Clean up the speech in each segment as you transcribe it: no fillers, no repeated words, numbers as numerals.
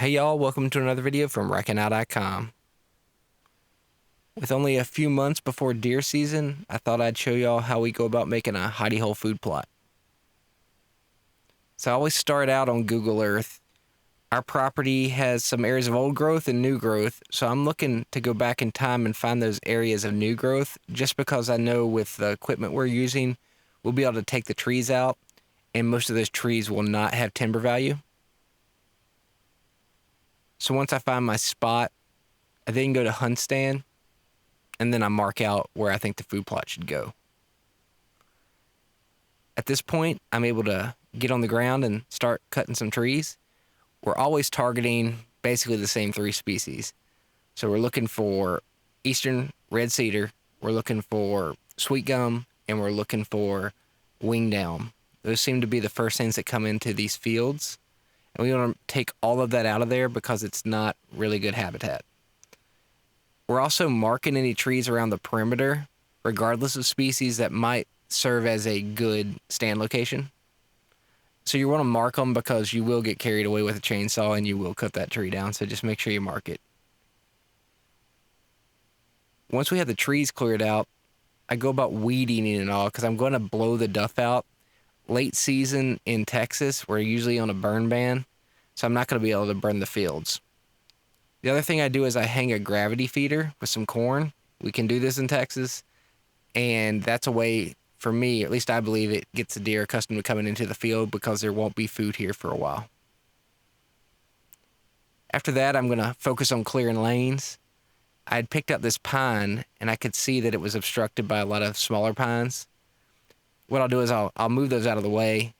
Hey y'all, welcome to another video from WreckingOut.com. With only a few months before deer season, I thought I'd show y'all how we go about making a hidey hole food plot. So I always start out on Google Earth. Our property has some areas of old growth and new growth, so I'm looking to go back in time and find those areas of new growth, just because I know with the equipment we're using, we'll be able to take the trees out, and most of those trees will not have timber value. So once I find my spot, I then go to Hunt Stand, and then I mark out where I think the food plot should go. At this point, I'm able to get on the ground and start cutting some trees. We're always targeting basically the same three species. So we're looking for eastern red cedar, we're looking for sweet gum, and we're looking for winged elm. Those seem to be the first things that come into these fields. And we want to take all of that out of there because it's not really good habitat. We're also marking any trees around the perimeter, regardless of species, that might serve as a good stand location. So you want to mark them because you will get carried away with a chainsaw and you will cut that tree down, so just make sure you mark it. Once we have the trees cleared out, I go about weed eating it all because I'm going to blow the duff out. Late season in Texas, we're usually on a burn ban, so I'm not going to be able to burn the fields. The other thing I do is I hang a gravity feeder with some corn. We can do this in Texas, and that's a way, for me, at least I believe, it gets the deer accustomed to coming into the field because there won't be food here for a while. After that, I'm going to focus on clearing lanes. I had picked up this pine, and I could see that it was obstructed by a lot of smaller pines. What I'll do is I'll move those out of the way.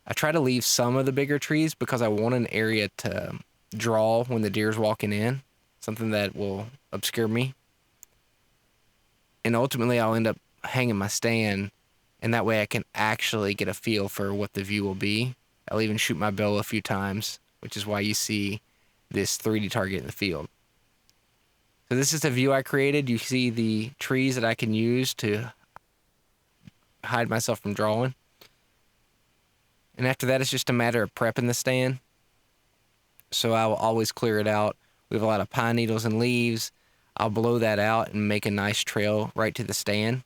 I try to leave some of the bigger trees because I want an area to draw when the deer's walking in, something that will obscure me. And ultimately, I'll end up hanging my stand, and that way I can actually get a feel for what the view will be. I'll even shoot my bow a few times, which is why you see this 3D target in the field. So this is the view I created. You see the trees that I can use to hide myself from drawing. And after that, it's just a matter of prepping the stand. So I will always clear it out. We have a lot of pine needles and leaves. I'll blow that out and make a nice trail right to the stand.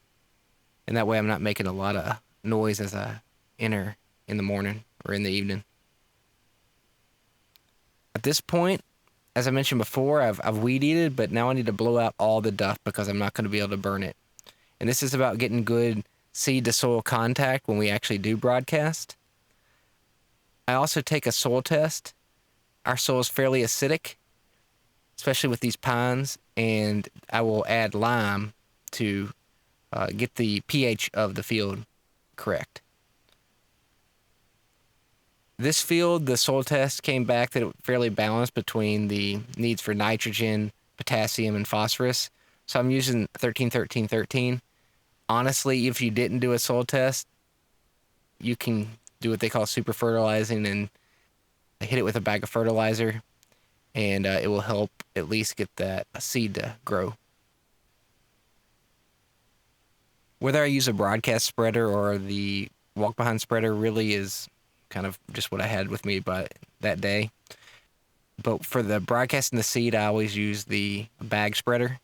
And that way I'm not making a lot of noise as I enter in the morning or in the evening. At this point, as I mentioned before, I've weed eated, but now I need to blow out all the duff because I'm not going to be able to burn it. And this is about getting good seed to soil contact when we actually do broadcast. I also take a soil test. Our soil is fairly acidic, especially with these pines, and I will add lime to get the pH of the field correct. This field, the soil test came back that it was fairly balanced between the needs for nitrogen, potassium, and phosphorus. So I'm using 13-13-13. Honestly, if you didn't do a soil test, you can do what they call super fertilizing and hit it with a bag of fertilizer, and it will help at least get that seed to grow. Whether I use a broadcast spreader or the walk-behind spreader really is kind of just what I had with me by that day. But for the broadcasting the seed, I always use the bag spreader.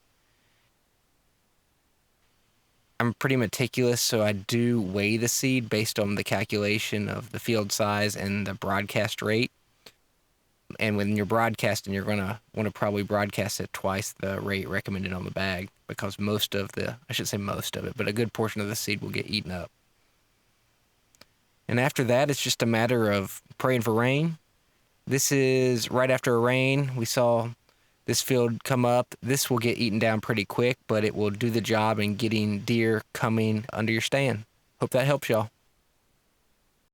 I'm pretty meticulous, so I do weigh the seed based on the calculation of the field size and the broadcast rate. And when you're broadcasting, you're going to want to probably broadcast at twice the rate recommended on the bag because most of the, I should say most of it, but a good portion of the seed will get eaten up. And after that, it's just a matter of praying for rain. This is right after a rain. We saw this field come up. This will get eaten down pretty quick, but it will do the job in getting deer coming under your stand. Hope that helps y'all.